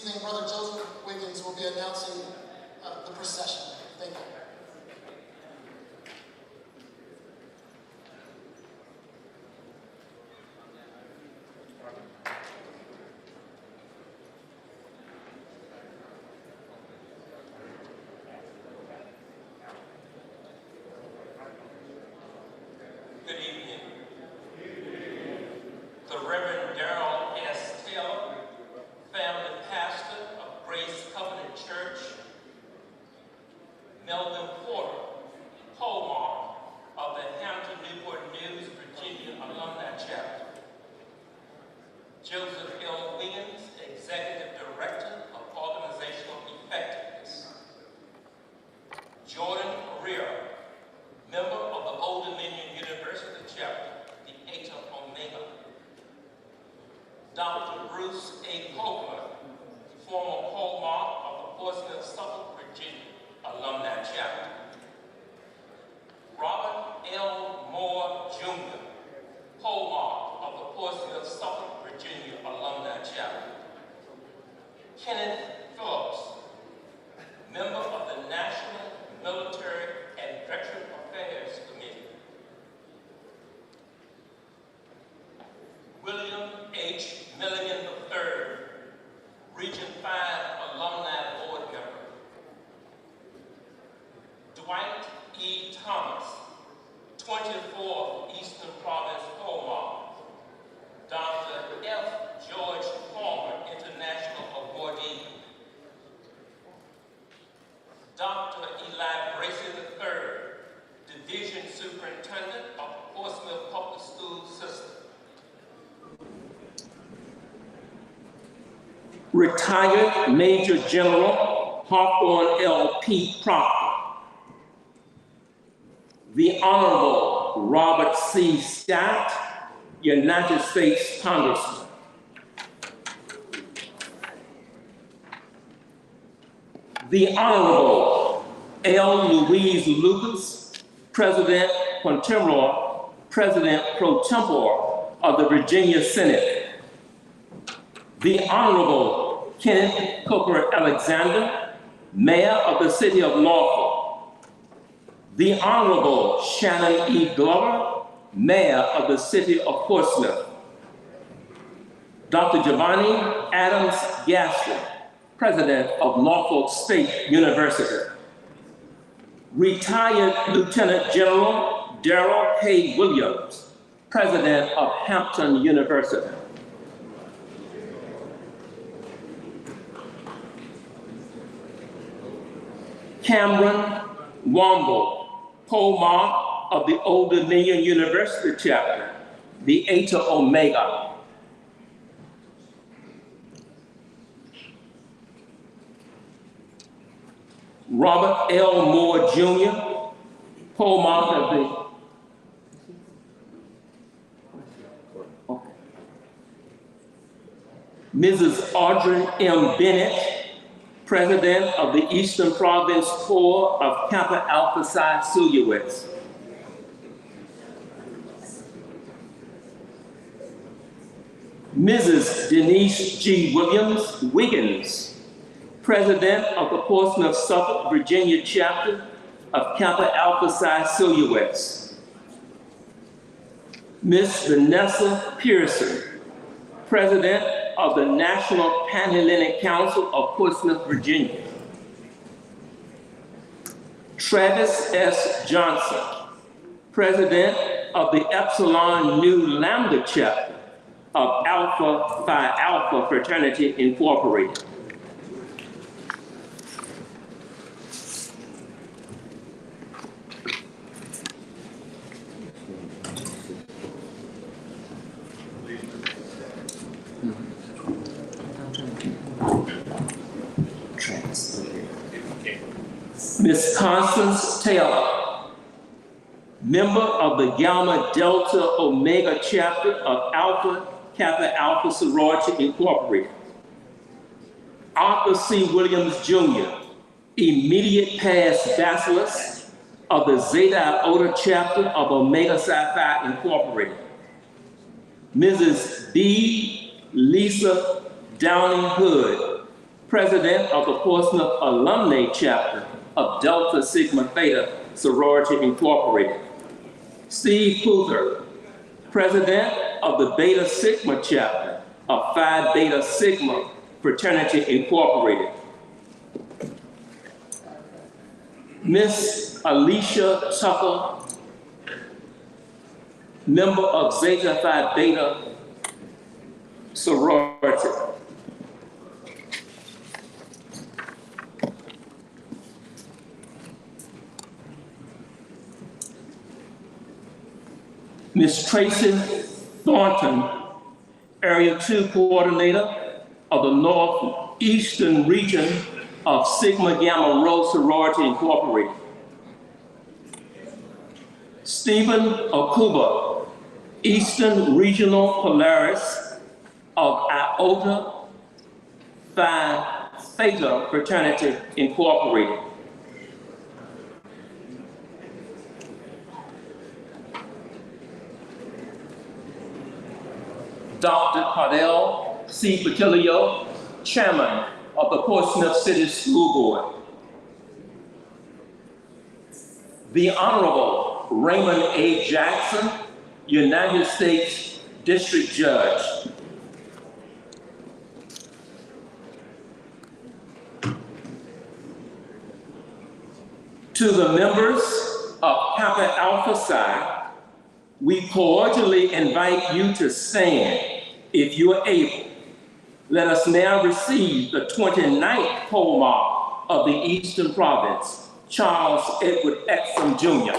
evening, Brother Joseph Wiggins will be announcing the procession. Thank you. Good evening. The Reverend Darrell S. Taylor, family pastor of Grace Covenant Church, Melvin Porter, Hallmark of the Hampton Newport News, Virginia Alumni Chapter, Joseph L. Wiggins, Executive Director of Organizational Effectiveness, Jordan Herrera, member of the Old Dominion University Chapter, the Eta Omega, Dr. Bruce A. Copeland, former Hallmark of the Portsmouth, Suffolk, Virginia Alumni Chapter, Robert L. Moore, Jr., Hallmark of the Portsmouth, Suffolk, Virginia Alumni Chapter, Kenneth Phillips, member of the National Military and Veteran Affairs Committee, William H. Milligan III, Region 5 Alumni Board Member, Dwight E. Thomas, 24th Eastern Province Hallmark, Dr. F. George Palmer, International Awardee, Dr. Eli Bracy III, Division Superintendent of the Portsmouth Public School System. Retired Major General Hawthorne L. P. Proctor. The Honorable Robert C. Scott, United States Congressman. The Honorable L. Louise Lucas, President pro tempore of the Virginia Senate. The Honorable Kenneth Cooper Alexander, Mayor of the City of Norfolk. The Honorable Shannon E. Glover, Mayor of the City of Portsmouth. Dr. Giovanni Adams Gaston, President of Norfolk State University. Retired Lieutenant General Darrell Hay Williams, President of Hampton University. Cameron Womble, Hallmark of the Old Dominion University Chapter, the Eta Omega. Robert L. Moore Jr., Hallmark of the Mrs. Audrey M. Bennett, President of the Eastern Province Corps of Kappa Alpha Psi Silhouettes. Mrs. Denise G. Wiggins, President of the Portsmouth, Suffolk, Virginia Chapter of Kappa Alpha Psi Silhouettes. Ms. Vanessa Pearson, President of the National Panhellenic Council of Portsmouth, Virginia. Travis S. Johnson, President of the Epsilon Nu Lambda Chapter of Alpha Phi Alpha Fraternity Incorporated. Ms. Constance Taylor, member of the Gamma Delta Omega Chapter of Alpha Kappa Alpha Sorority Incorporated. Arthur C. Williams Jr., immediate past bacillus of the Zeta Iota Chapter of Omega Psi Phi Incorporated. Mrs. B. Lisa Downing Hood, President of the Portsmouth Alumni Chapter of Delta Sigma Theta Sorority Incorporated. Steve Puther, President of the Beta Sigma Chapter of Phi Beta Sigma Fraternity Incorporated. Miss Alicia Tucker, member of Zeta Phi Beta Sorority. Ms. Tracy Thornton, Area 2 Coordinator of the Northeastern Region of Sigma Gamma Rho Sorority Incorporated. Stephen Okuba, Eastern Regional Polaris of Iota Phi Theta Fraternity Incorporated. Dr. Cardell C. Patilio, Chairman of the Portsmouth City School Board. The Honorable Raymond A. Jackson, United States District Judge. To the members of Kappa Alpha Psi, we cordially invite you to stand if you are able. Let us now receive the 29th pole mark of the Eastern Province, Charles Edward Exum Jr.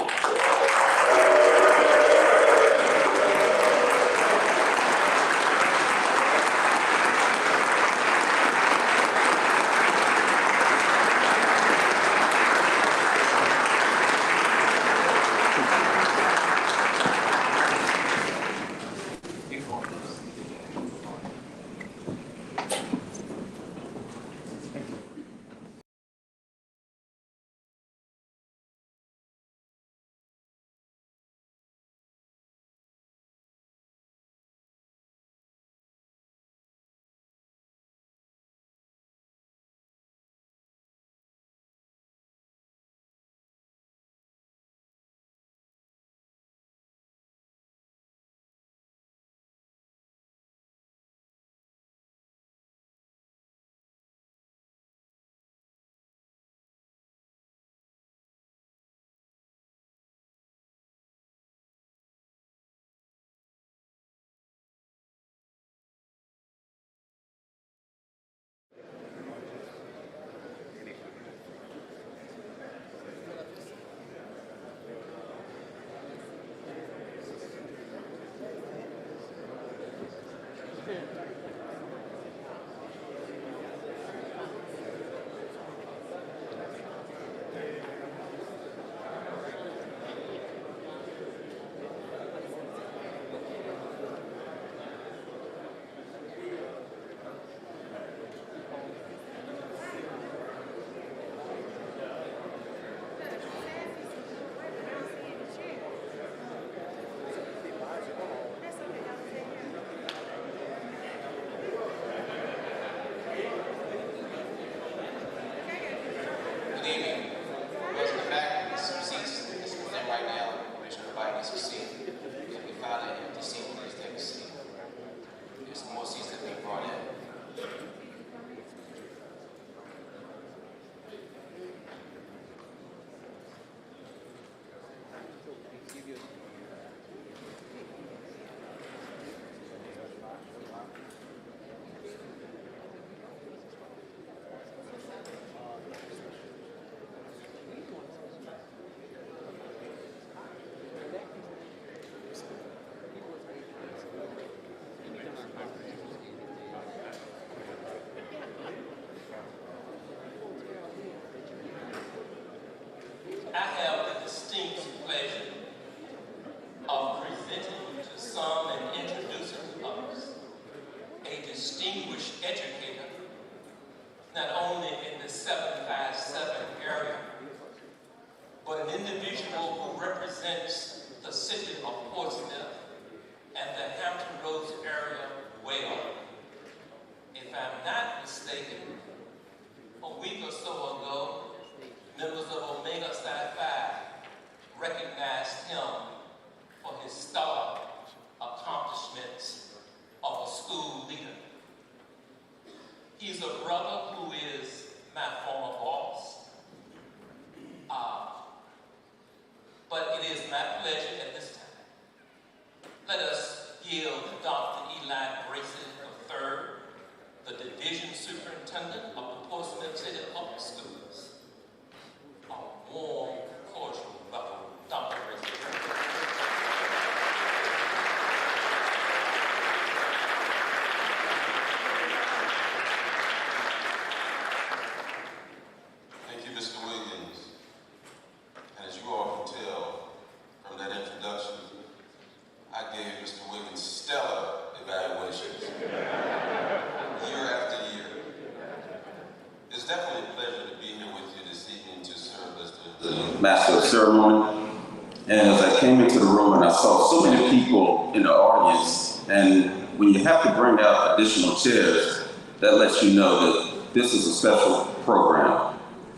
I have the distinct pleasure of presenting to some and introducing to others a distinguished educator, not only in the 757 area, but an individual who represents the city of Portsmouth and the Hampton Roads area well. If I'm not mistaken, He's a brother who is my former boss. But it is my pleasure at this time. Let us yield to Dr. Eli Grayson III, the Division Superintendent of the Portsmouth City Public Schools. A warm, cordial welcome, Dr. Grayson. Thank you, Mr. Williams. And as you all can tell from that introduction, I gave Mr. Williams stellar evaluations year after year. It's definitely a pleasure to be here with you this evening to serve as the Master of Ceremony. And as I came into the room and I saw so many people in the audience, and when you have to bring out additional chairs, that lets you know that this is a special program.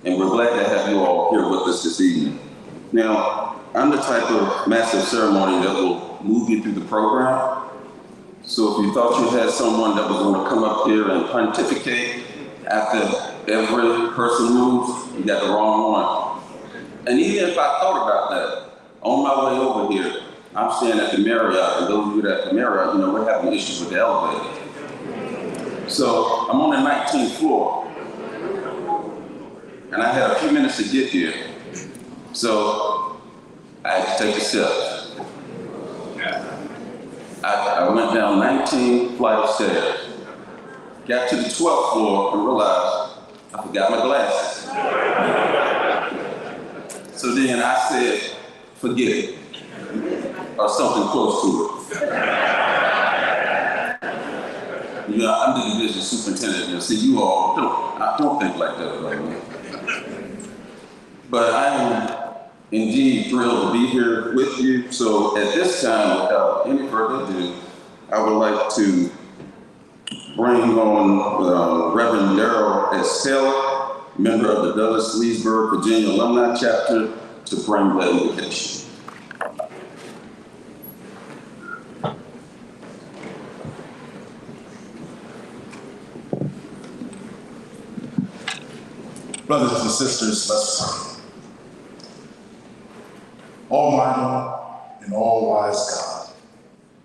And we're glad to have you all here with us this evening. Now, I'm the type of Master of Ceremony that will move you through the program. So if you thought you had someone that was going to come up here and pontificate after every person moves, you got the wrong one. And even if I thought about that, on my way over here, I'm staying at the Marriott, and those of you that are at the Marriott, you know, we're having issues with the elevator. So I'm on the 19th floor, and I had a few minutes to get here. So I had to take a step. I went down 19 flight of stairs, got to the 12th floor and realized I forgot my glasses. So then I said, forget it, or something close to it. You know, I'm the division superintendent, and see, you all don't think like that about me. But I am indeed thrilled to be here with you. So at this time, without any further ado, I would like to bring on Reverend Darrell S. Taylor, member of the Dulles-Leesburg, Virginia Alumni Chapter, to bring the invocation. Brothers and sisters, let's pray. Almighty and all-wise God,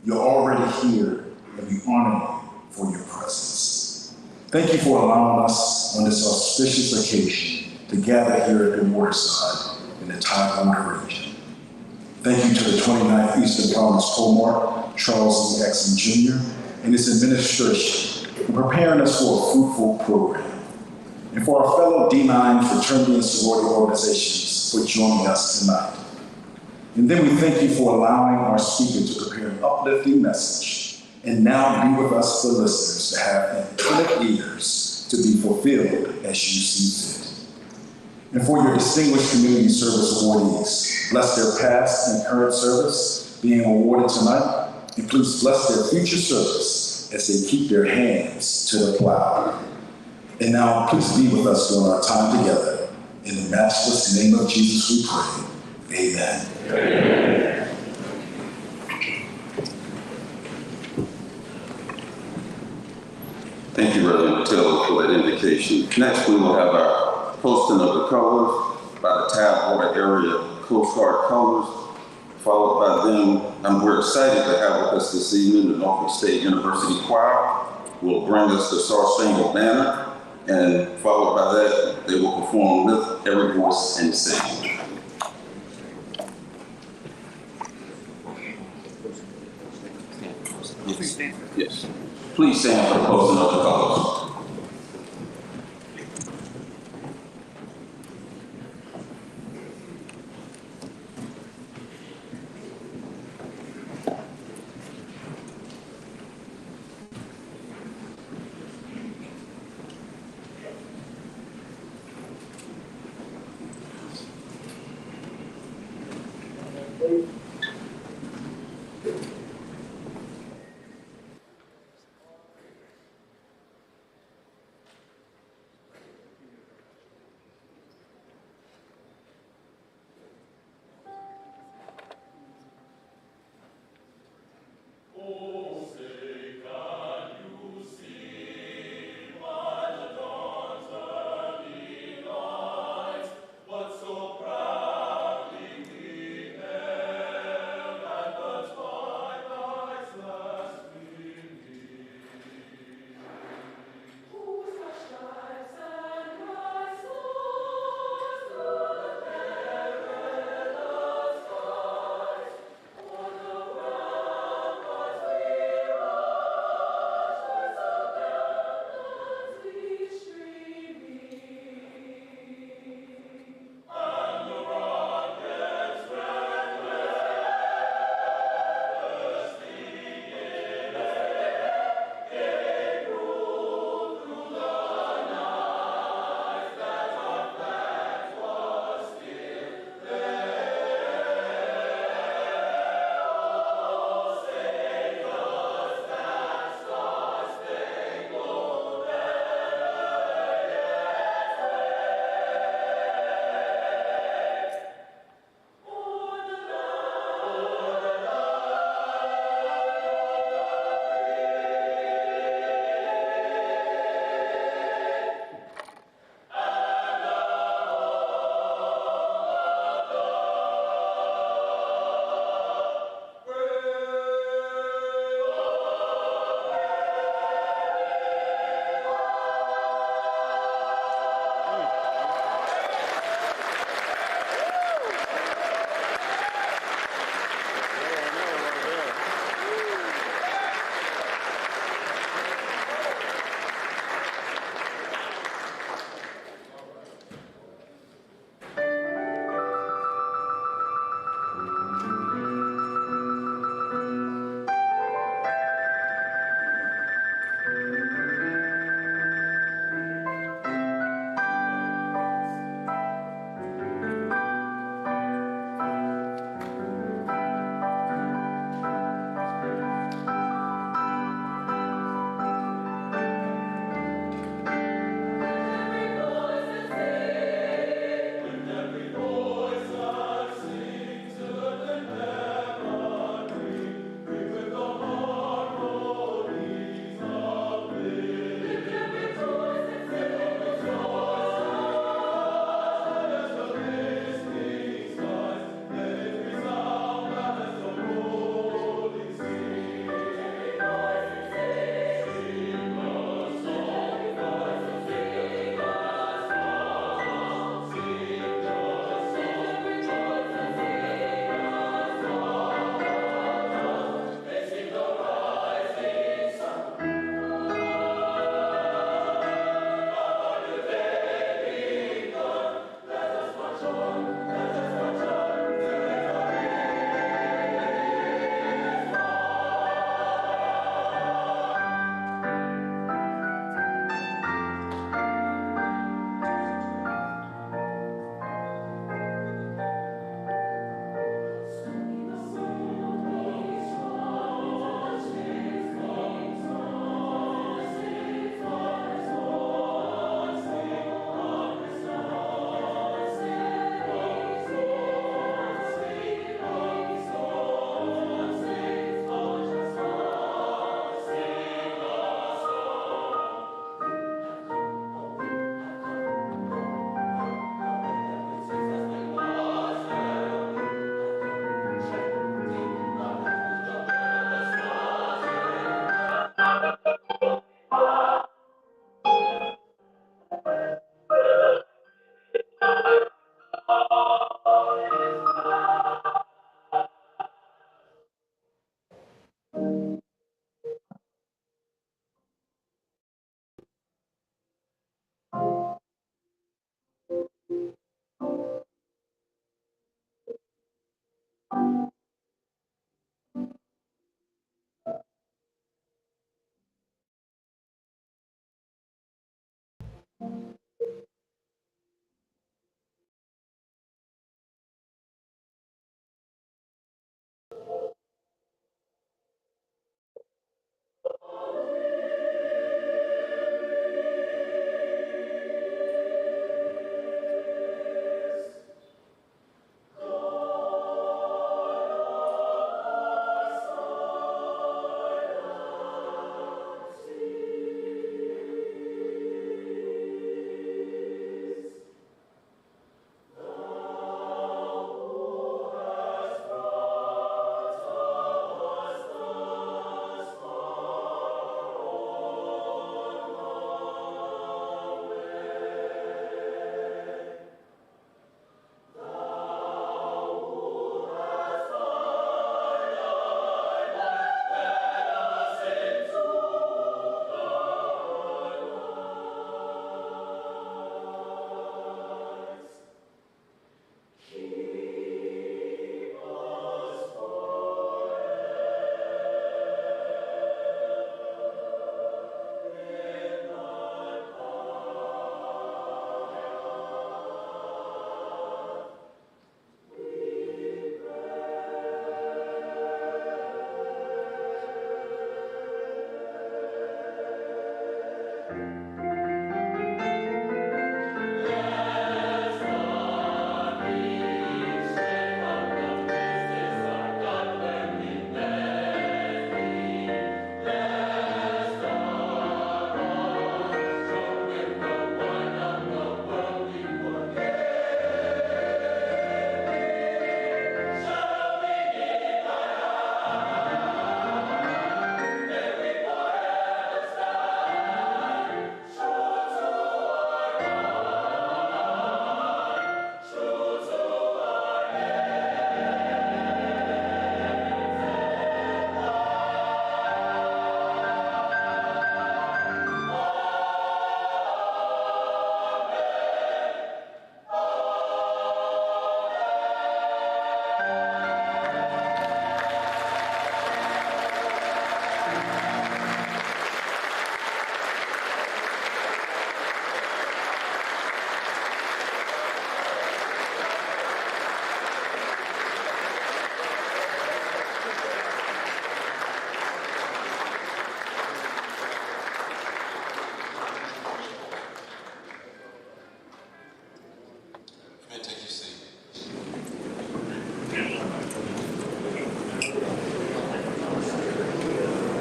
you're already here, and we honor you for your presence. Thank you for allowing us on this auspicious occasion to gather here at the waterside in the Tidewater region. Thank you to the 29th Eastern Province Comarch, Charles E. Exon Jr., and his administration for preparing us for a fruitful program, and for our fellow D9 fraternity and sorority organizations for joining us tonight. And then we thank you for allowing our speaker to prepare an uplifting message, and now be with us, the listeners, to have attentive ears to be fulfilled as you see fit. And for your distinguished community service awardees, bless their past and current service being awarded tonight, and please bless their future service as they keep their hands to the plow. And now, please be with us during our time together. In the matchless name of Jesus we pray. Amen. Amen. Thank you, Reverend Taylor, for that indication. Next, we will have our posting of the colors by the Tidewater Area Coast Guard colors, followed by them. We're excited to have with us this evening the Norfolk State University Choir will bring us the Star Spangled Banner, and followed by that, they will perform Lift Every Voice and Sing. Yes. Please stand for the posting of the colors.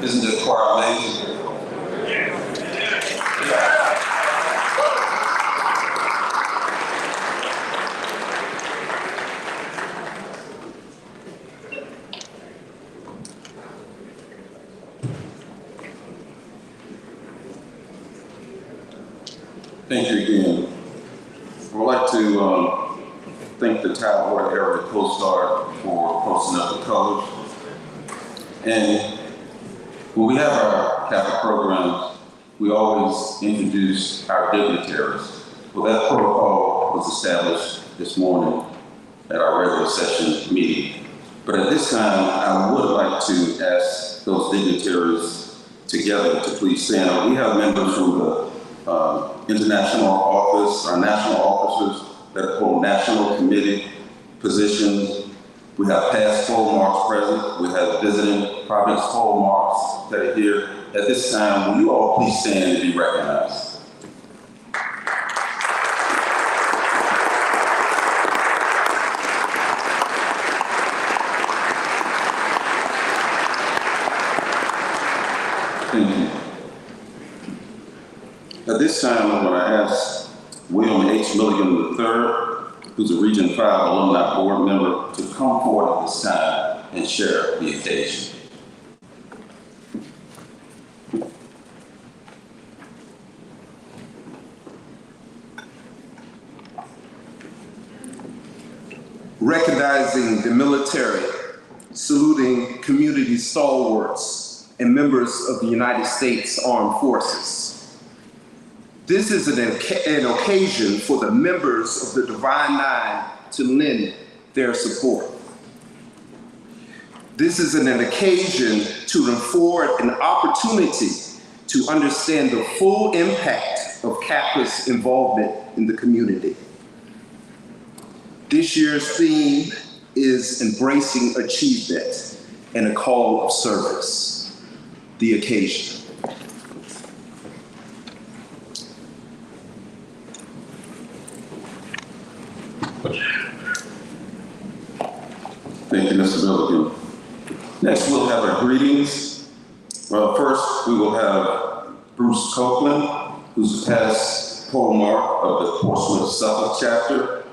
Isn't this choir amazing? Thank you again. I would like to thank the Tidewater Area Coast Guard for posting up the colors. And when we have our Catholic programs, we always introduce our dignitaries. Well, that protocol was established this morning at our regular session meeting. But at this time, I would like to ask those dignitaries together to please stand. We have members from the international office, our national officers that are called national committee positions. We have past poll marks present. We have visiting province poll marks that are here. At this time, will you all please stand and be recognized? Thank you. At this time, I'm going to ask William H. Milligan III, who's a Region 5 Alumni Board member, to come forward at this time and share the occasion. Recognizing the military, saluting community stalwarts and members of the United States Armed Forces. This is an occasion for the members of the Divine Nine to lend their support. This is an occasion to afford an opportunity to understand the full impact of Kappa's involvement in the community. This year's theme is Embracing Achievement and a Call of Service, the occasion. Thank you, Mr. Milligan. Next, we'll have our greetings. First, we will have Bruce Copeland, who's the past pole mark of the Portsmouth Suffolk chapter,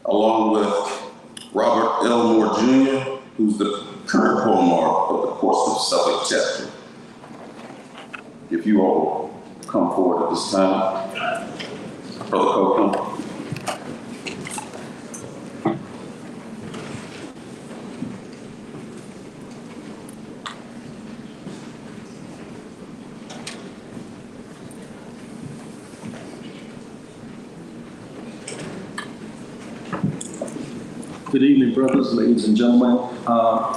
along with Robert Elmore Jr., who's the current pole mark of the Portsmouth Suffolk chapter. If you all will come forward at this time. Brother Copeland. Good evening, brothers, ladies, and gentlemen.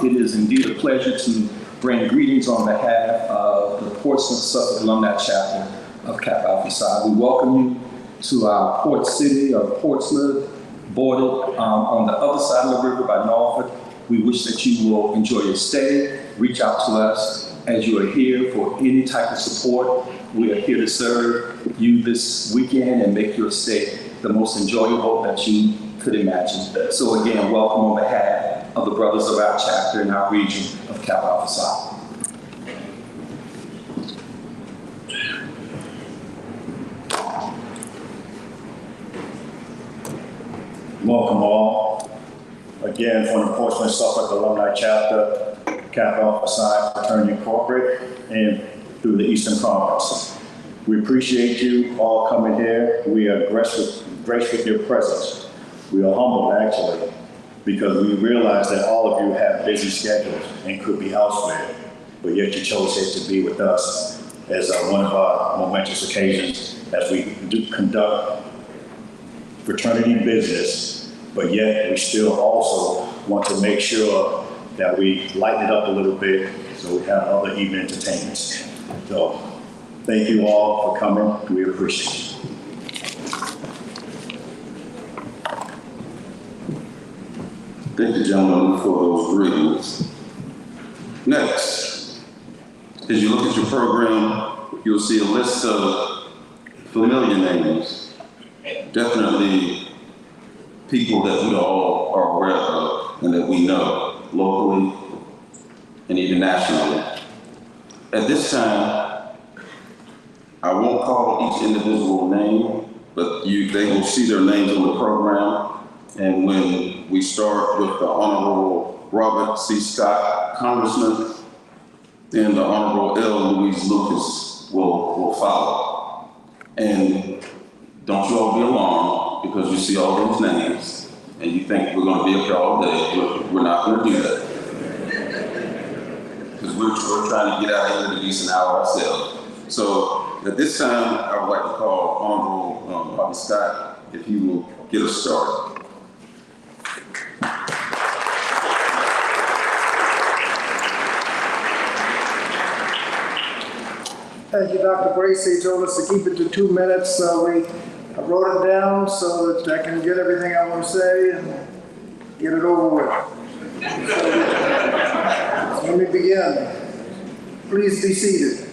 It is indeed a pleasure to bring greetings on behalf of the Portsmouth Suffolk Alumni Chapter of Kappa Alpha Psi. We welcome you to our port city of Portsmouth, bordered on the other side of the river by Norfolk. We wish that you will enjoy your stay. Reach out to us as you are here for any type of support. We are here to serve you this weekend and make your stay the most enjoyable that you could imagine. So again, welcome on behalf of the brothers of our chapter in our region of Kappa Alpha Psi. Welcome all. Again, from the Portsmouth Suffolk Alumni Chapter, Kappa Alpha Psi Fraternity Incorporated, and through the Eastern Conference. We appreciate you all coming here. We are graced with your presence. We are humbled, actually, because we realize that all of you have busy schedules and could be elsewhere, but yet you chose here to be with us as one of our momentous occasions as we do conduct fraternity business, but yet we still also want to make sure that we lighten it up a little bit so we have other evening entertainments. So thank you all for coming. We appreciate it. Thank you, gentlemen, for those greetings. Next, as you look at your program, you'll see a list of familiar names. Definitely people that we all are aware of and that we know locally and even nationally. At this time, I won't call each individual name, but they will see their names on the program. And when we start with the Honorable Robert C. Scott, Congressman, then the Honorable L. Louise Lucas will follow. And don't you all be alarmed because you see all those names and you think we're going to be up here all day. We're not going to do that. Because we're trying to get out of here at a decent hour ourselves. So at this time, I would like to call Honorable Bobby Scott, if he will get us started. Thank you, Dr. Bracy. He told us to keep it to 2 minutes, so I wrote it down so that I can get everything I want to say and get it over with. So let me begin. Please be seated.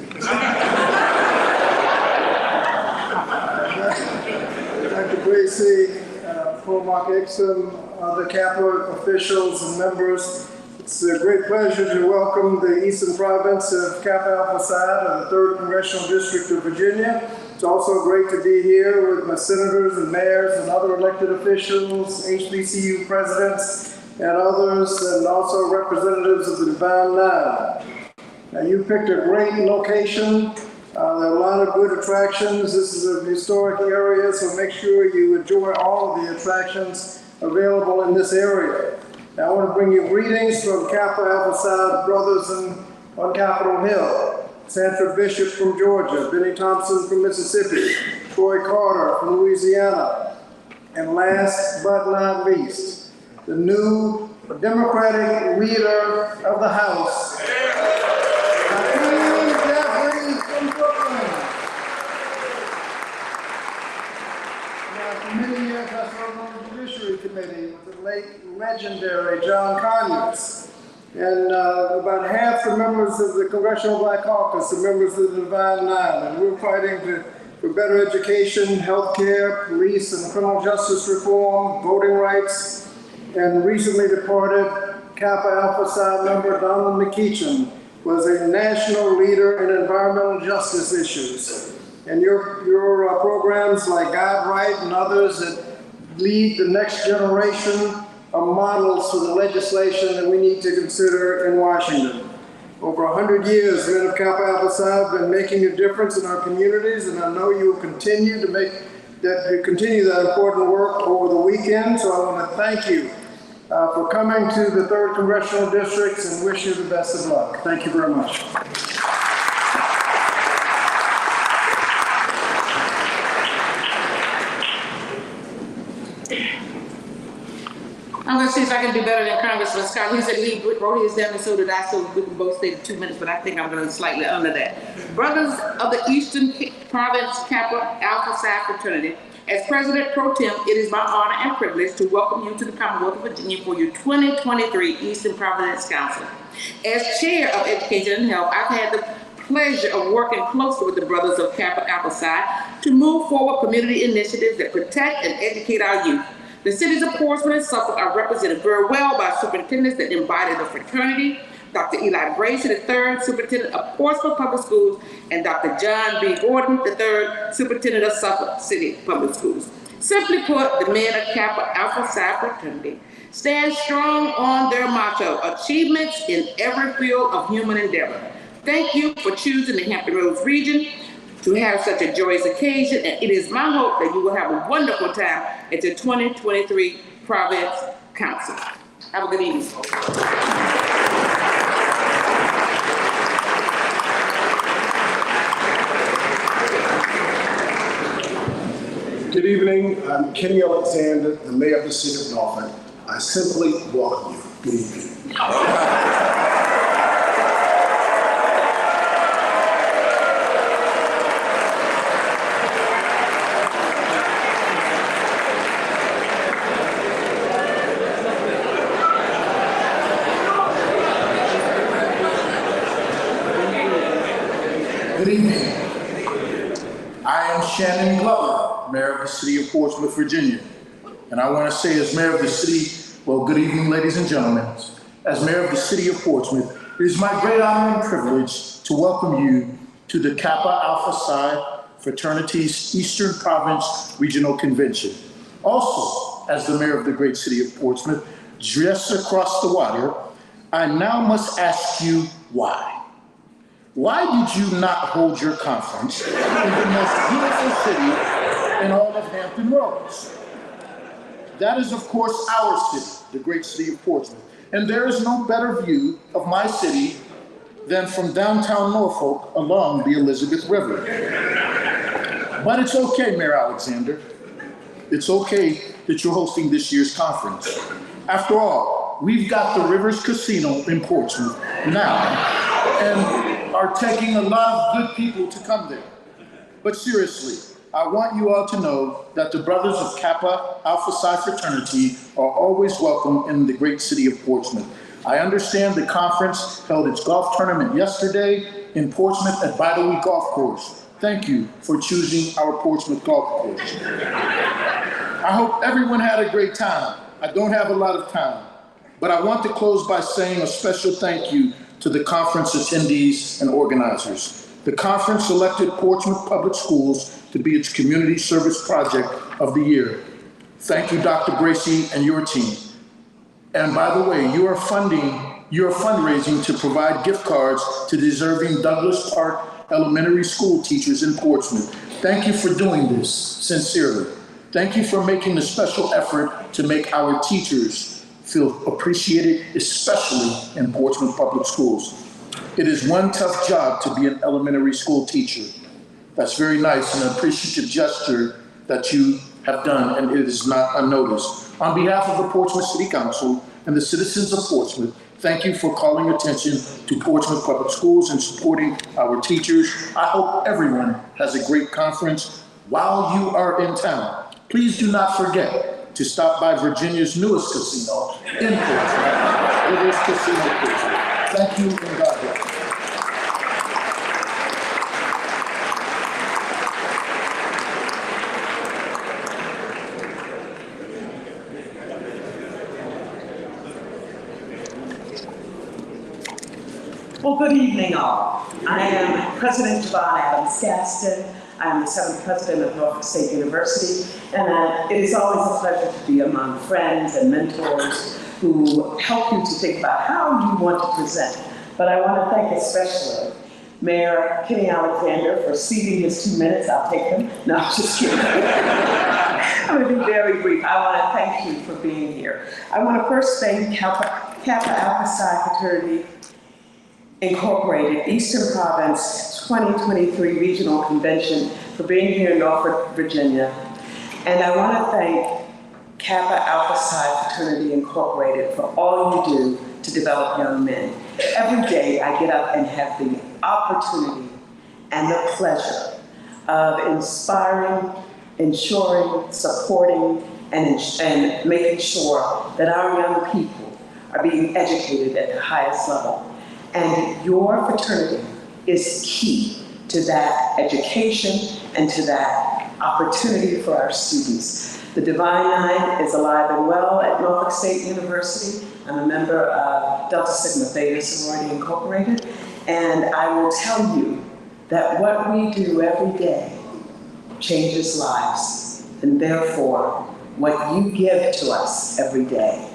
Dr. Bracy, Paul Mark Exum, other Kappa officials and members, it's a great pleasure to welcome the Eastern Province of Kappa Alpha Psi of the 3rd Congressional District of Virginia. It's also great to be here with my senators and mayors and other elected officials, HBCU presidents and others, and also representatives of the Divine Nine. Now, you picked a great location. There are a lot of good attractions. This is a historic area, so make sure you enjoy all of the attractions available in this area. Now, I want to bring you greetings from Kappa Alpha Psi brothers on Capitol Hill. Sandra Bishop from Georgia, Benny Thompson from Mississippi, Troy Carter from Louisiana, and last but not least, the new Democratic leader of the House, Hakeem Jeffries from Brooklyn. Committee with the late legendary John Conyers. And about half the members of the Congressional Black Caucus are members of the Divine Nine. And we're fighting for better education, health care, police and criminal justice reform, voting rights. And recently departed Kappa Alpha Psi member Donald McEachin was a national leader in environmental justice issues. And your programs like God Right and others that lead the next generation are models for the legislation that we need to consider in Washington. Over 100 years, men of Kappa Alpha Psi have been making a difference in our communities, and I know you will continue to continue that important work over the weekend. So I want to thank you for coming to the 3rd Congressional District and wish you the best of luck. Thank you very much. I'm going to see if I can do better than Congressman Scott. He said he wrote his down and so did I, so we can both stay to 2 minutes, but I think I'm going to slightly under that. Brothers of the Eastern Province Kappa Alpha Psi fraternity, as President Pro Tem, it is my honor and privilege to welcome you to the Commonwealth of Virginia for your 2023 Eastern Providence Council. As Chair of Education and Health, I've had the pleasure of working closely with the Brothers of Kappa Alpha Psi to move forward community initiatives that protect and educate our youth. The cities of Portsmouth and Suffolk are represented very well by superintendents that embody the fraternity, Dr. Eli Bracy III, Superintendent of Portsmouth Public Schools, and Dr. John B. Gordon III, Superintendent of Suffolk City Public Schools. Simply put, the men of Kappa Alpha Psi fraternity stand strong on their motto, achievements in every field of human endeavor. Thank you for choosing the Hampton Roads region to have such a joyous occasion, and it is my hope that you will have a wonderful time at the 2023 Province Council. Have a good evening. Good evening. I'm Kenny Alexander, the Mayor of the City of Norfolk. I simply welcome you. Good evening. Good evening. I am Shannon Glover, Mayor of the City of Portsmouth, Virginia. And I want to say as Mayor of the City, well, good evening, ladies and gentlemen. As Mayor of the City of Portsmouth, it is my great honor and privilege to welcome you to the Kappa Alpha Psi Fraternity's Eastern Province Regional Convention. Also, as the Mayor of the great City of Portsmouth, just across the water, I now must ask you why. Why did you not hold your conference in the most beautiful city in all of Hampton Roads? That is, of course, our city, the great City of Portsmouth. And there is no better view of my city than from downtown Norfolk along the Elizabeth River. But it's okay, Mayor Alexander. It's okay that you're hosting this year's conference. After all, we've got the Rivers Casino in Portsmouth now, and are taking a lot of good people to come there. But seriously, I want you all to know that the Brothers of Kappa Alpha Psi fraternity are always welcome in the great city of Portsmouth. I understand the conference held its golf tournament yesterday in Portsmouth at Bidewee Golf Course. Thank you for choosing our Portsmouth Golf Course. I hope everyone had a great time. I don't have a lot of time, but I want to close by saying a special thank you to the conference attendees and organizers. The conference selected Portsmouth Public Schools to be its community service project of the year. Thank you, Dr. Bracy and your team. And by the way, you are fundraising to provide gift cards to deserving Douglas Park Elementary School teachers in Portsmouth. Thank you for doing this, sincerely. Thank you for making a special effort to make our teachers feel appreciated, especially in Portsmouth Public Schools. It is one tough job to be an elementary school teacher. That's very nice and an appreciative gesture that you have done, and it is not unnoticed. On behalf of the Portsmouth City Council and the citizens of Portsmouth, thank you for calling attention to Portsmouth Public Schools and supporting our teachers. I hope everyone has a great conference while you are in town. Please do not forget, to stop by Virginia's newest casino in Portsmouth. It is Casino Portsmouth. Thank you and God bless. Well, good evening, all. I am President Javon Adams Gaston. I'm the 7th president of Norfolk State University, and it is always a pleasure to be among friends and mentors who help you to think about how you want to present. But I want to thank especially Mayor Kenny Alexander for ceding his 2 minutes. I'll take them. No, I'm just kidding. I'm going to be very brief. I want to thank you for being here. I want to first thank Kappa Alpha Psi Fraternity Incorporated Eastern Province 2023 Regional Convention for being here in Norfolk, Virginia. And I want to thank Kappa Alpha Psi Fraternity Incorporated for all you do to develop young men. Every day I get up and have the opportunity and the pleasure of inspiring, ensuring, supporting, and making sure that our young people are being educated at the highest level. And your fraternity is key to that education and to that opportunity for our students. The Divine Nine is alive and well at Norfolk State University. I'm a member of Delta Sigma Theta Sorority Incorporated, and I will tell you that what we do every day changes lives, and therefore, what you give to us every day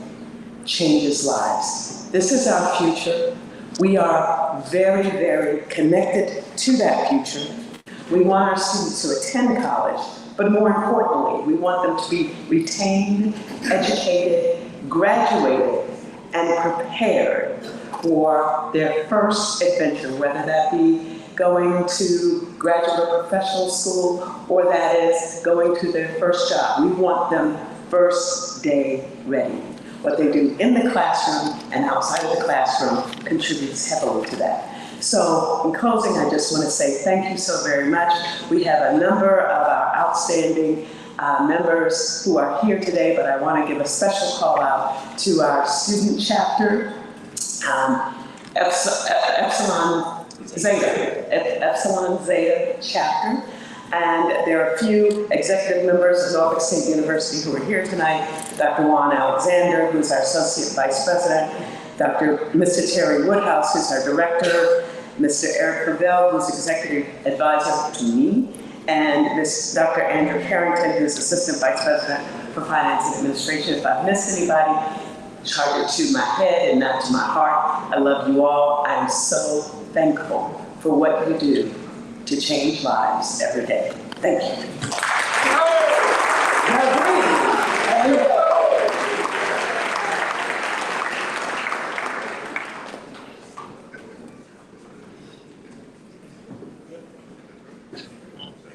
changes lives. This is our future. We are very, very connected to that future. We want our students to attend college, but more importantly, we want them to be retained, educated, graduated, and prepared for their first adventure, whether that be going to graduate or professional school, or that is going to their first job. We want them first day ready. What they do in the classroom and outside of the classroom contributes heavily to that. So in closing, I just want to say thank you so very much. We have a number of our outstanding members who are here today, but I want to give a special call out to our student chapter, Epsilon Zeta chapter. And there are a few executive members of Norfolk State University who are here tonight. Dr. Juan Alexander, who's our Associate Vice President, Mr. Terry Woodhouse, who's our Director, Mr. Eric Gravel, who's Executive Advisor to me, and Dr. Andrew Carrington, who's Assistant Vice President for Finance and Administration. If I've missed anybody, charge it to my head and not to my heart. I love you all. I'm so thankful for what you do to change lives every day. Thank you.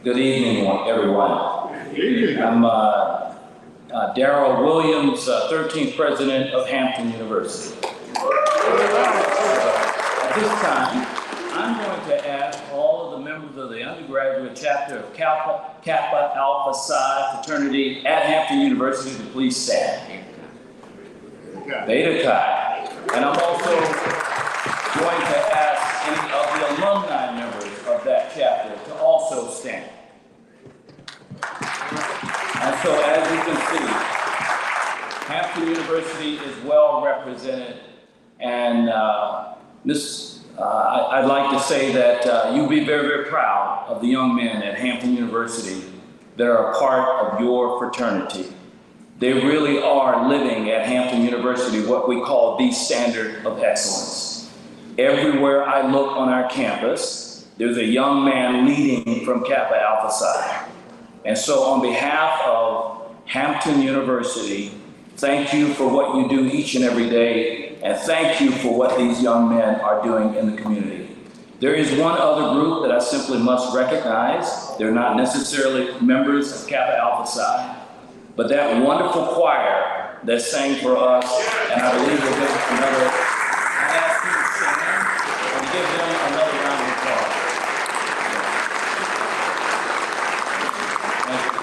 Good evening, everyone. I'm Darrell Williams, 13th president of Hampton University. At this time, I'm going to ask all of the members of the undergraduate chapter of Kappa Alpha Psi fraternity at Hampton University to please stand. Beta Chi. And I'm also going to ask any of the alumni members of that chapter to also stand. And so as you can see, Hampton University is well represented, and I'd like to say that you'll be very, very proud of the young men at Hampton University that are a part of your fraternity. They really are living at Hampton University what we call the standard of excellence. Everywhere I look on our campus, there's a young man leading from Kappa Alpha Psi. And so on behalf of Hampton University, thank you for what you do each and every day, and thank you for what these young men are doing in the community. There is one other group that I simply must recognize. They're not necessarily members of Kappa Alpha Psi, but that wonderful choir that sang for us, and I believe we'll give another, I ask you to stand and give them another round of applause. Thank you.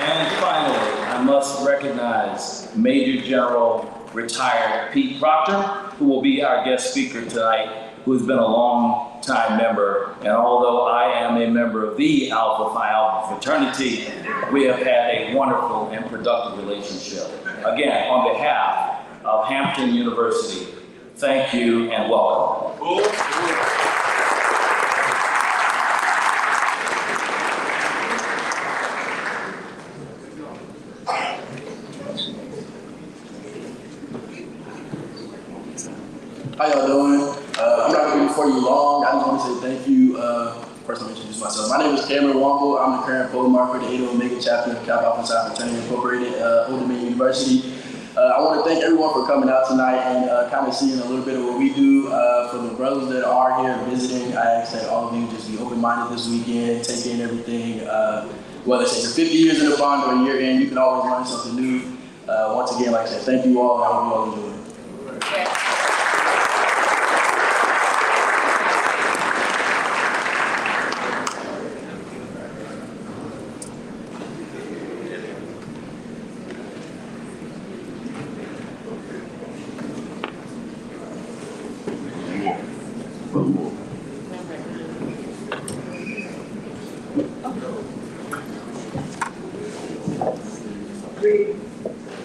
And finally, I'm I must recognize Major General retired Pete Proctor, who will be our guest speaker tonight, who has been a long time member. And although I am a member of the Alpha Phi Alpha fraternity, we have had a wonderful and productive relationship. Again, on behalf of Hampton University, thank you and welcome. How y'all doing? I'm not going to be before you long. I just want to say thank you. First, let me introduce myself. My name is Cameron Womble. I'm the current program for the Ada Omega chapter of Kappa Alpha Psi Fraternity Incorporated, Old Dominion University. I want to thank everyone for coming out tonight and kind of seeing a little bit of what we do. For the brothers that are here visiting, I ask that all of you just be open-minded this weekend, take in everything. Whether it's 50 years in the bond or a year in, you can always learn something new. Once again, like I said, thank you all. I hope you all enjoy it.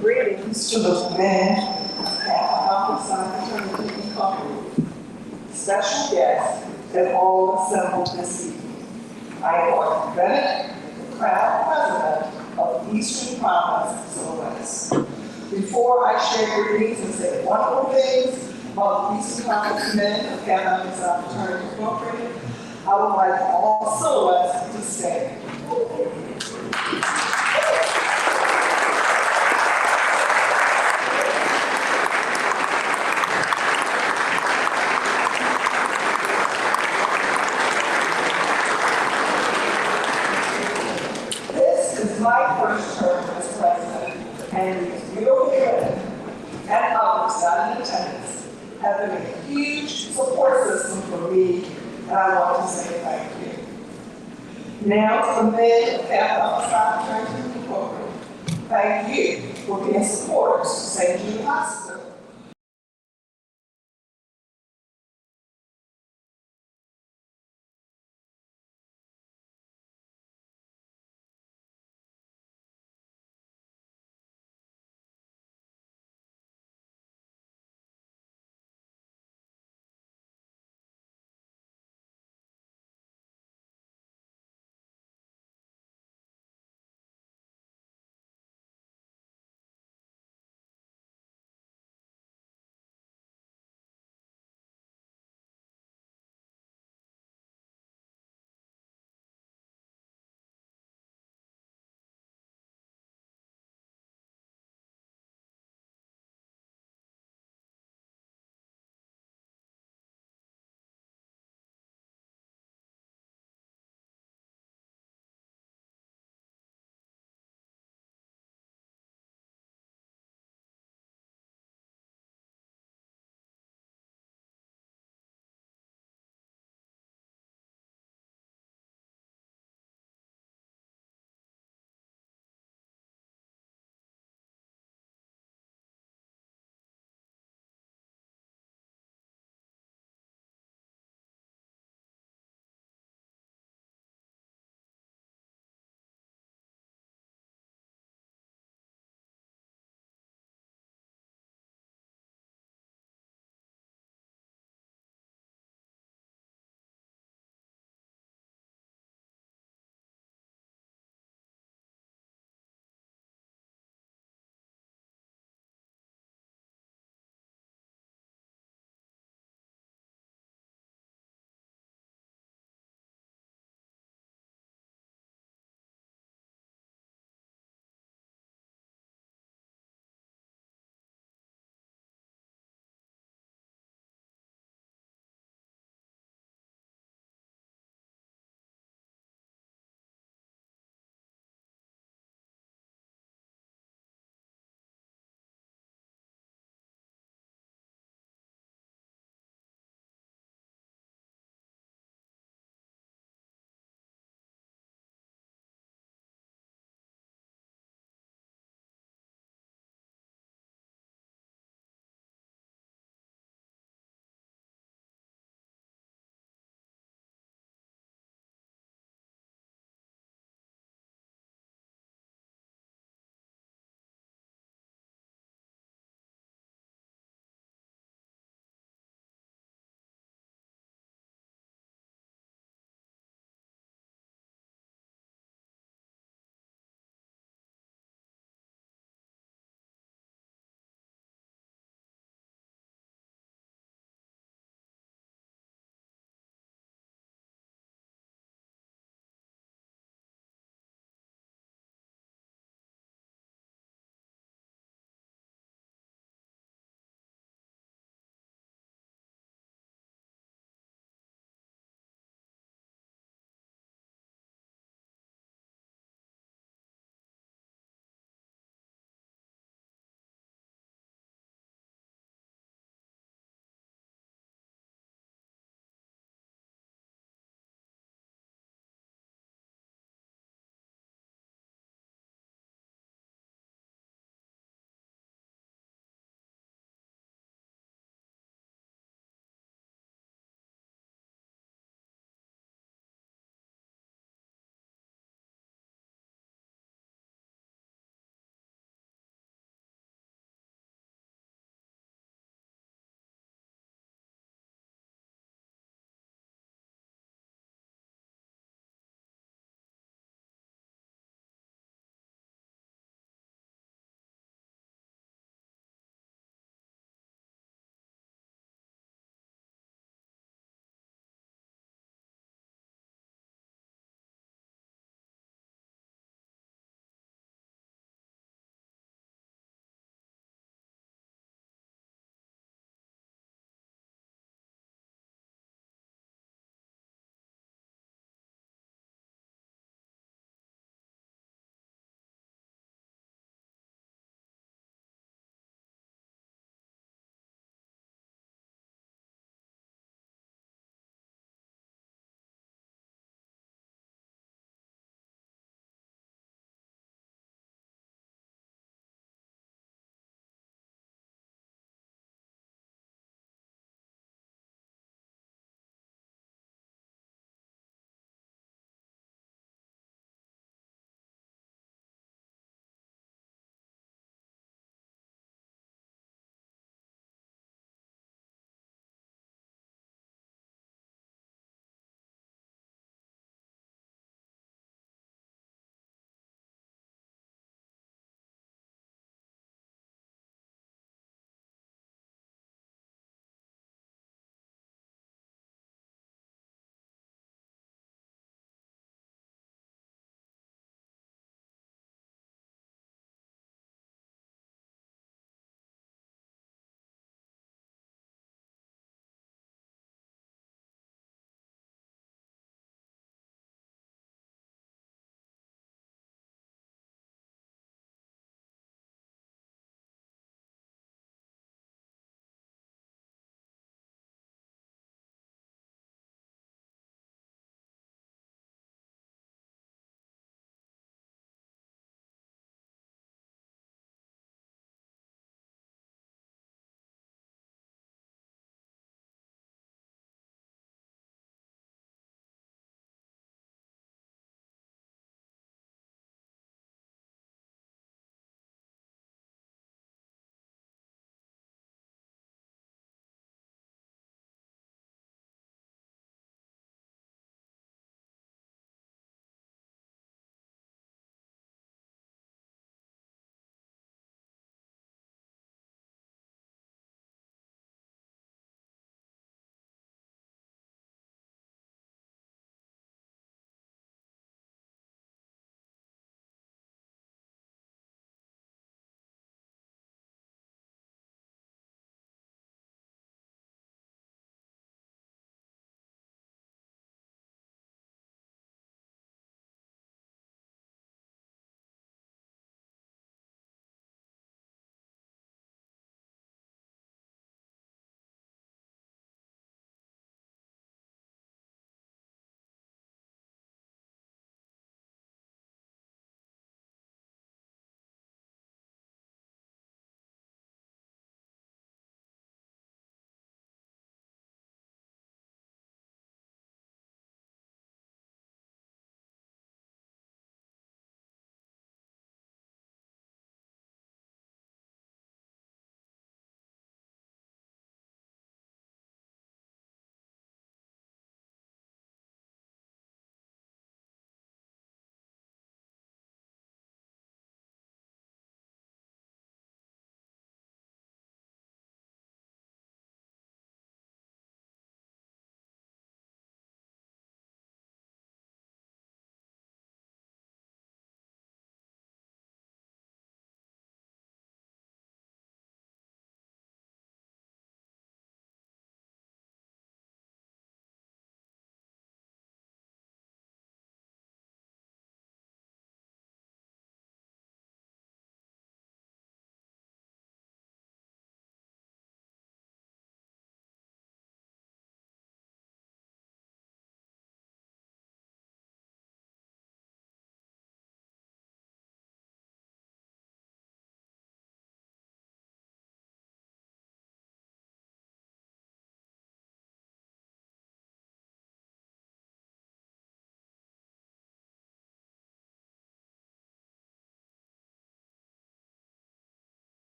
Greetings to the men at Alpha Psi Fraternity Incorporated, special guests, and all assembled this evening. I am Martin Bennett, the proud president of the Eastern Province of the West. Before I share greetings and say wonderful things about the Eastern Province men of Alpha Psi Fraternity Incorporated, I would like all silhouettes to stand. My first term as president, and these beautiful women and others not in attendance have been a huge support system for me, and I want to say thank you. Now to the men of Kappa Alpha Psi Fraternity Incorporated, thank you for being supporters of St. Jude Hospital.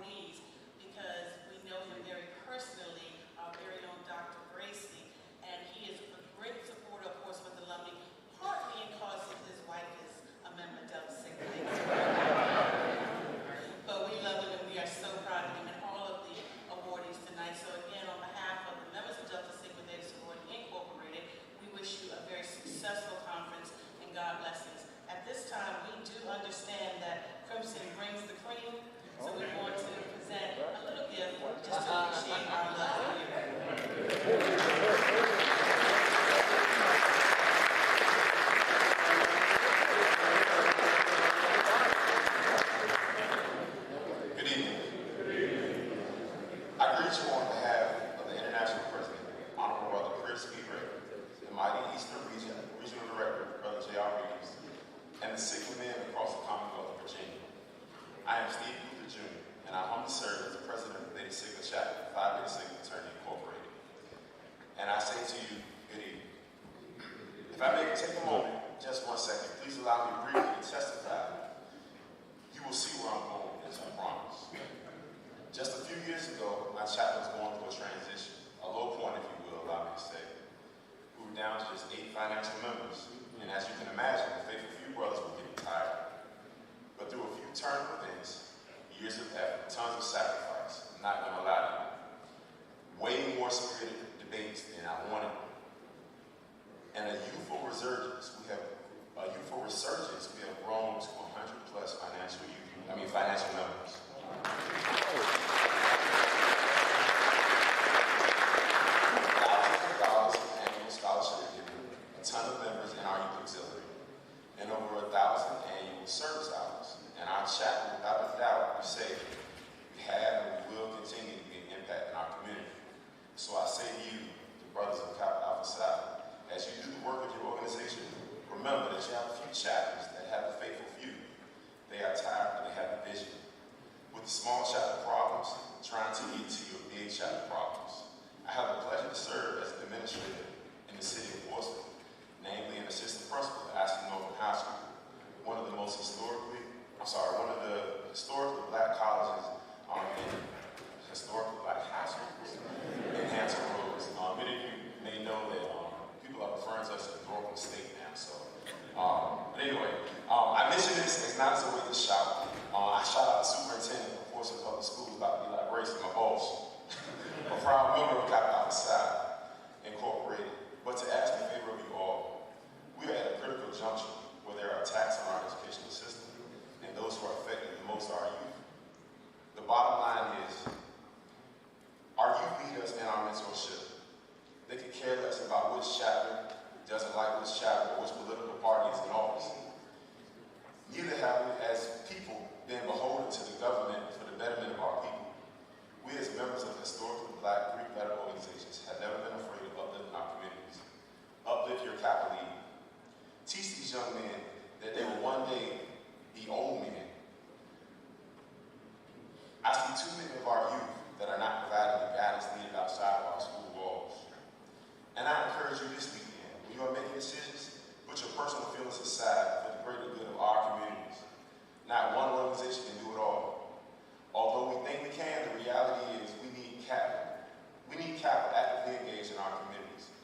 awardees because we know him very personally, our very own Dr. Gracie, and he is a great supporter of Portsmouth alumni, partly because his wife is a member of Delta Sigma. But we love him and we are so proud of him and all of the awardees tonight. So again, on behalf of the members of Delta Sigma Theta Sorority Incorporated, we wish you a very successful conference and God blessings. At this time, we do understand that Crimson brings the cream, so we want to present a little gift just to appreciate our love here.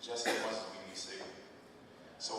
just as much as we need signal. So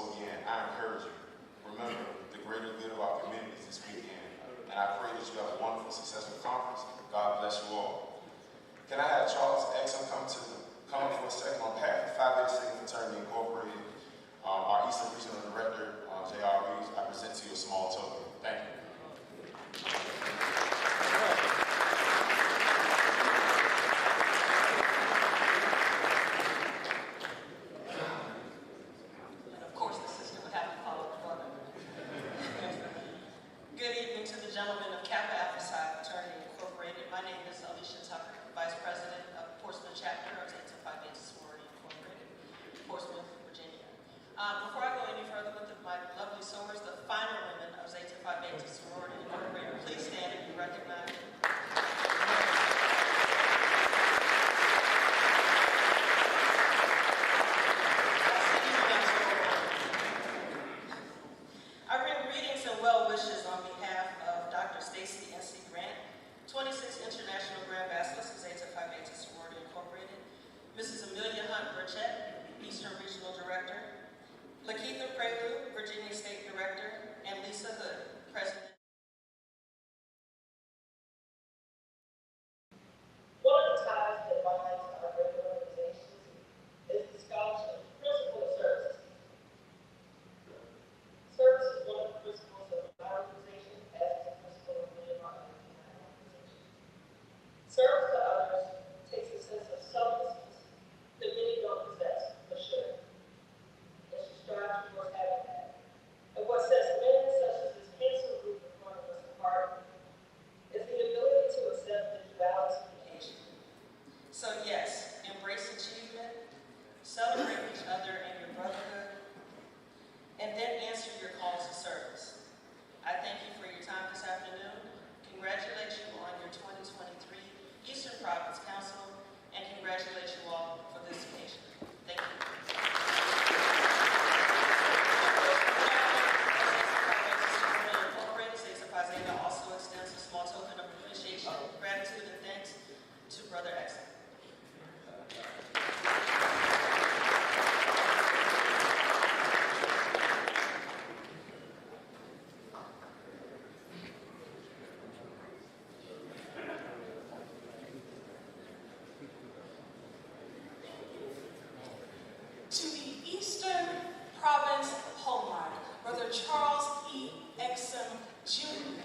Junior.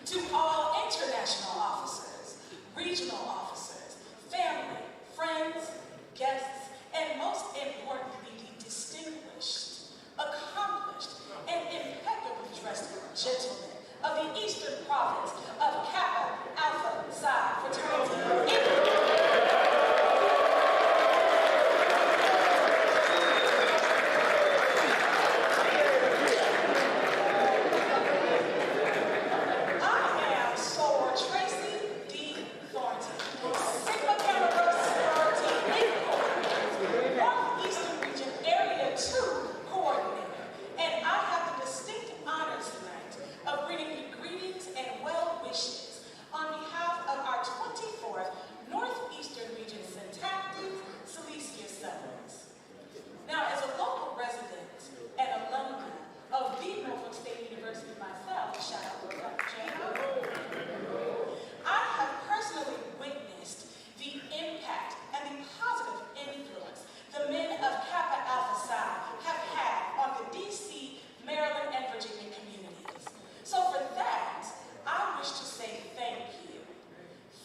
To all international officers, regional officers, family, friends, guests, and most importantly, the distinguished, accomplished, and impeccably dressed gentlemen of the Eastern Province of Kappa Alpha Psi Fraternity. Now, as a local resident and alumna of the Norfolk State University myself, shout out to Dr. Jane, I have personally witnessed the impact and the positive influence the men of Kappa Alpha Psi have had on the DC, Maryland, and Virginia communities. So for that, I wish to say thank you.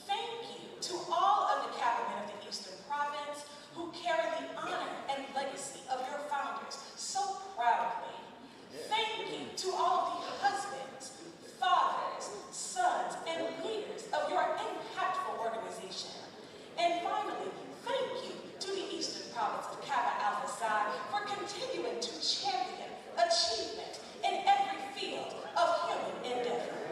Thank you to all of the Kappa men of the Eastern Province who carry the honor and legacy of your founders so proudly. Thank you to all of the husbands, fathers, sons, and leaders of your impactful organization. And finally, thank you to the Eastern Province of Kappa Alpha Psi for continuing to champion achievement in every field of human endeavor.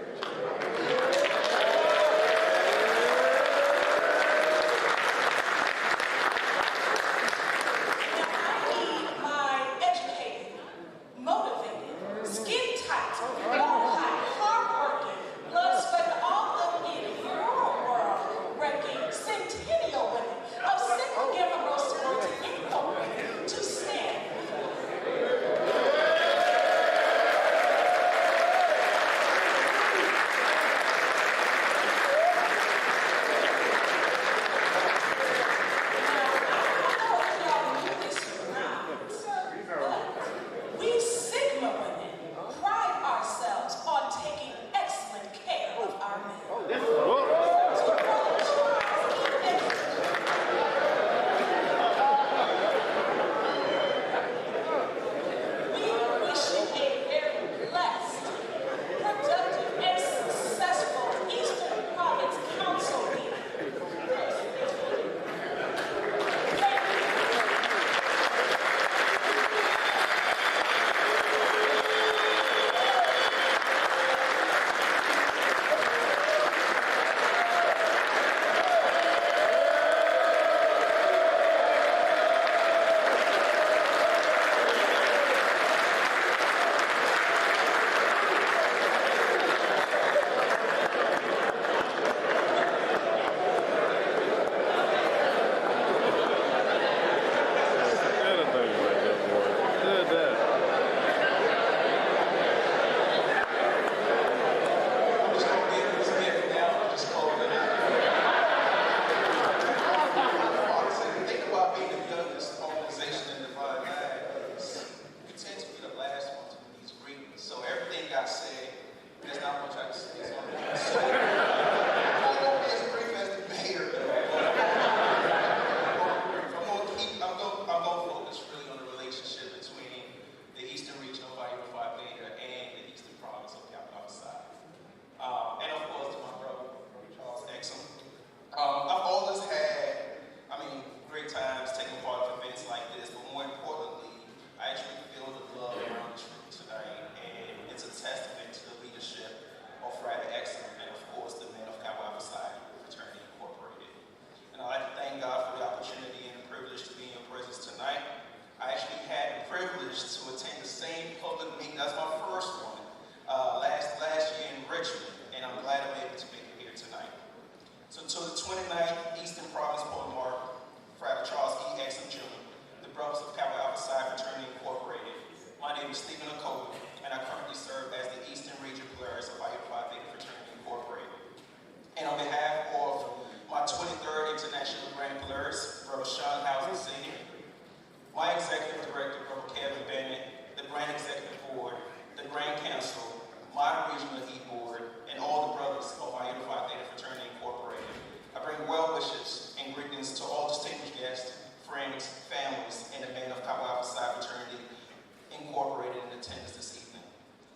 Incorporated in attendance this evening.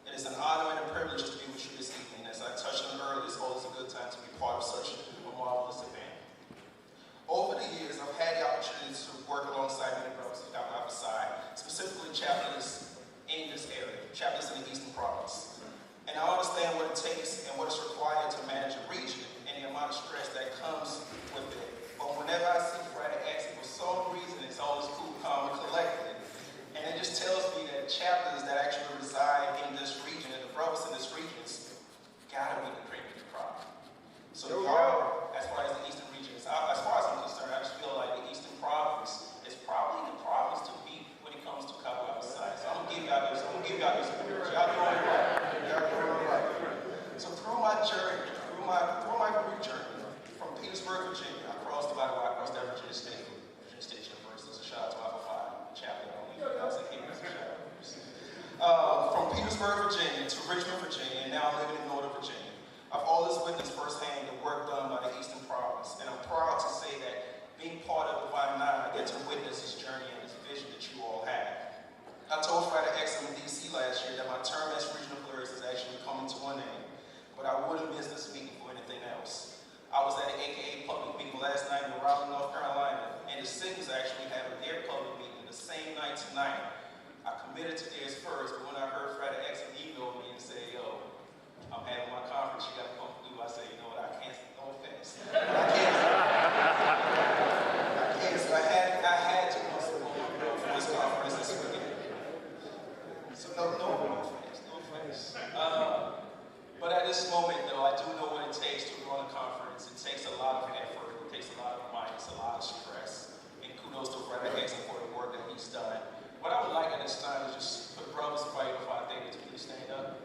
It is an honor and a privilege to be with you this evening. As I touched on earlier, it's always a good time to be part of such a marvelous event. Over the years, I've had the opportunity to work alongside many brothers of Kappa Alpha Psi, specifically chaplains in this area, chaplains in the Eastern Province. And I understand what it takes and what is required to manage a region and the amount of stress that comes with it. But whenever I see Friday X, for some reason, it's always cool, calm, and collected. And it just tells me that chaplains that actually reside in this region and the brothers in this region gotta be the cream of the crop. So y'all, as far as the Eastern region, as far as I'm concerned, I just feel like the Eastern Province is probably the province to beat when it comes to Kappa Alpha Psi. So I'm gonna give y'all this privilege. Y'all doing it right. Y'all doing it right. So through my journey, through my brief journey, from Petersburg, Virginia, I crossed that Virginia State University. So shout out to Alpha Phi, chaplain only. I was like, from Petersburg, Virginia to Richmond, Virginia, and now I'm living in Northern Virginia. I've always witnessed firsthand the work done by the Eastern Province, and I'm proud to say that being part of Divine Nine, I get to witness this journey and this vision that you all have. I told Friday X in DC last year that my term as regional florist is actually coming to an end, but I wouldn't miss this meeting for anything else. I was at an AKA public meeting last night in Raleigh, North Carolina, and the Singers actually having their public meeting the same night tonight. I committed to theirs first, but when I heard Friday X email me and say, yo, I'm having my conference, you gotta come through, I said, you know what, I can't, no offense. I can't, so I had to come for this conference this weekend. So no offense. But at this moment, though, I do know what it takes to run a conference. It takes a lot of effort, it takes a lot of mind, it's a lot of stress. And kudos to Friday X for the work that he's done. What I would like at this time is just put brothers fight before I think to please stand up.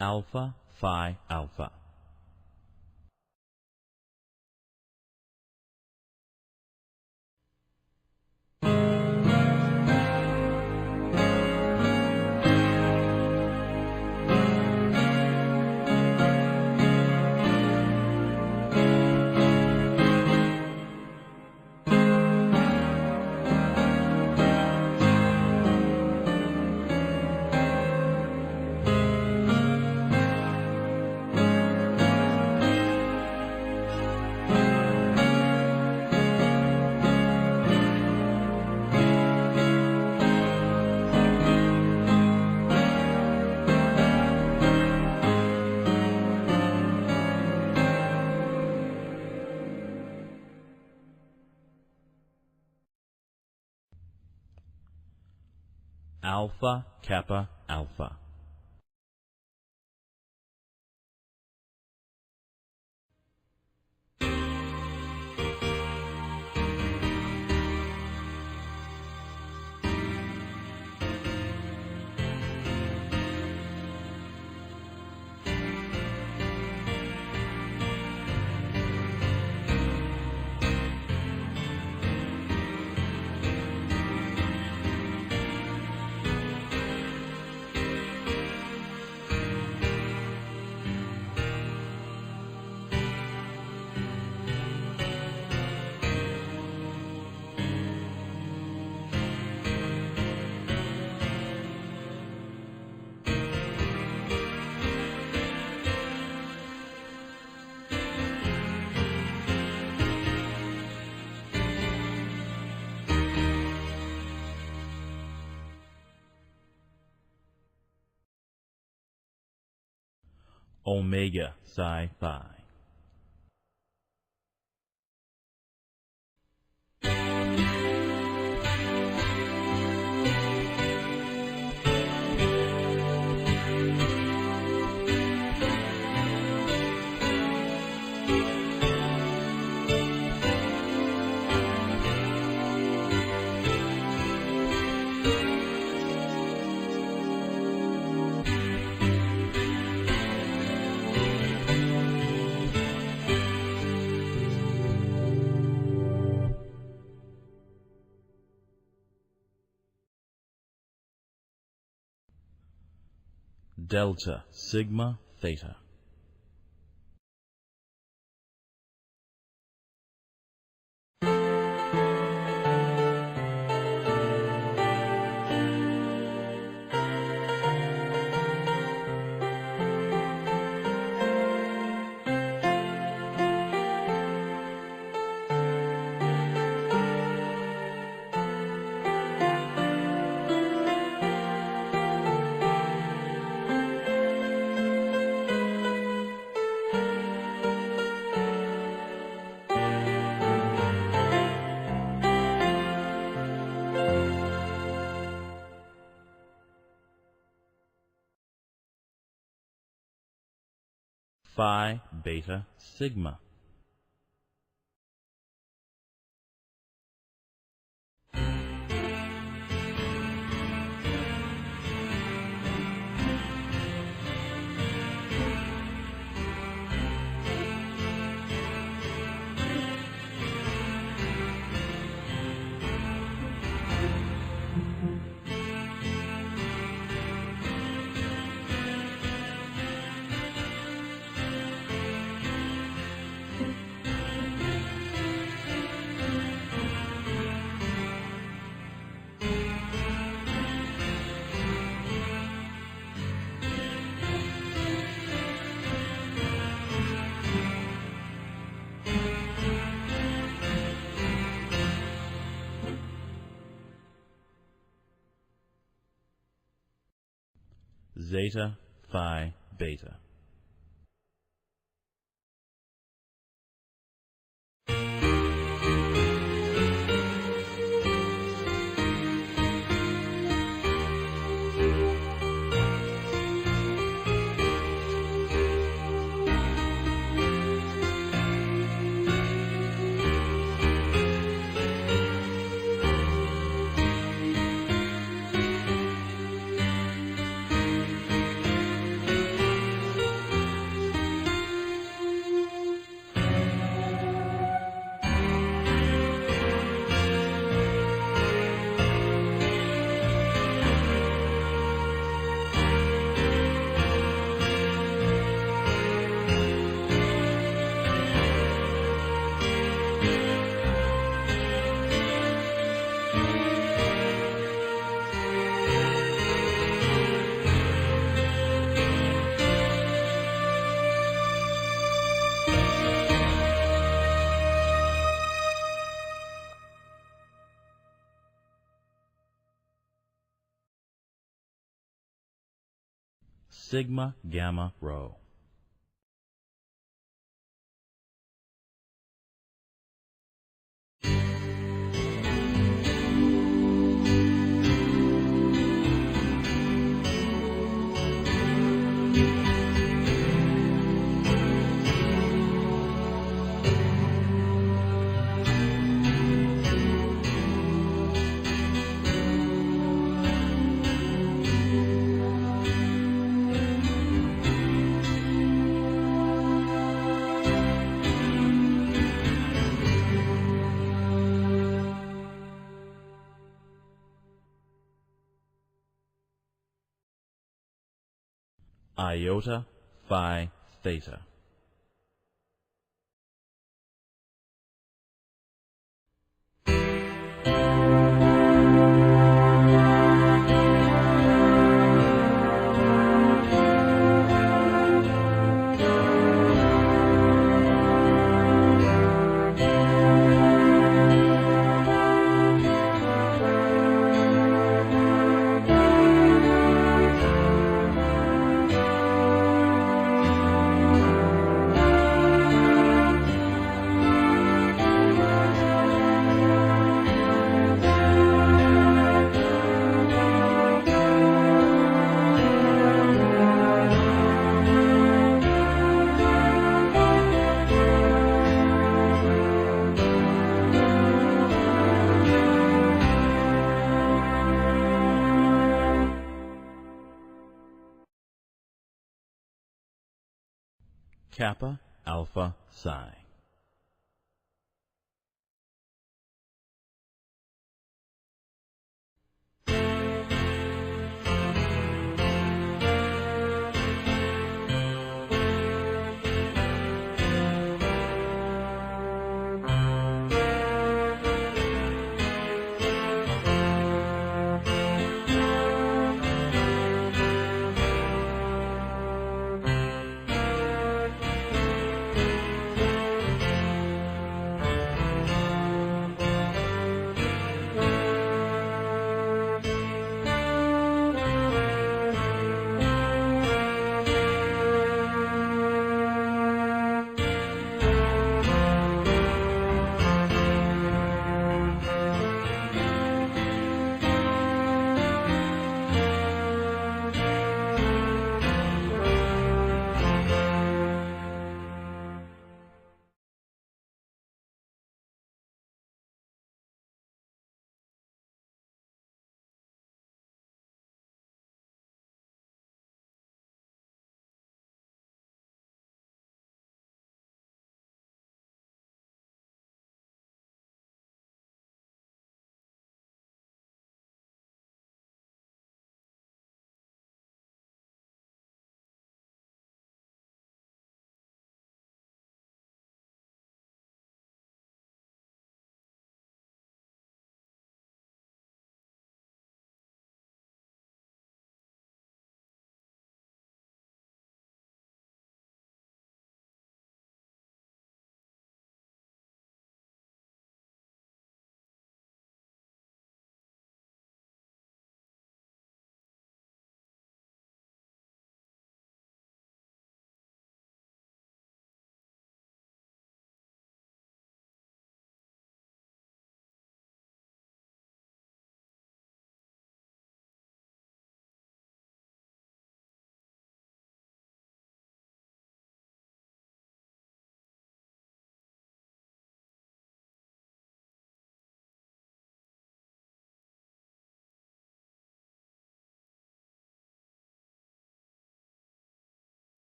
Alpha Phi Alpha. Alpha Kappa Alpha. Omega Psi Phi. Delta Sigma Theta. Phi Beta Sigma. Zeta Phi Beta. Sigma Gamma Rho. Iota Phi Theta. Kappa Alpha Psi.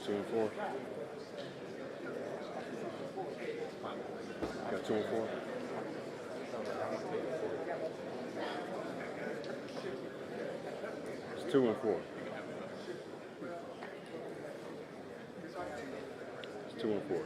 2 and 4. Got 2 and 4. It's 2 and 4. It's 2 and 4.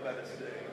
Better today.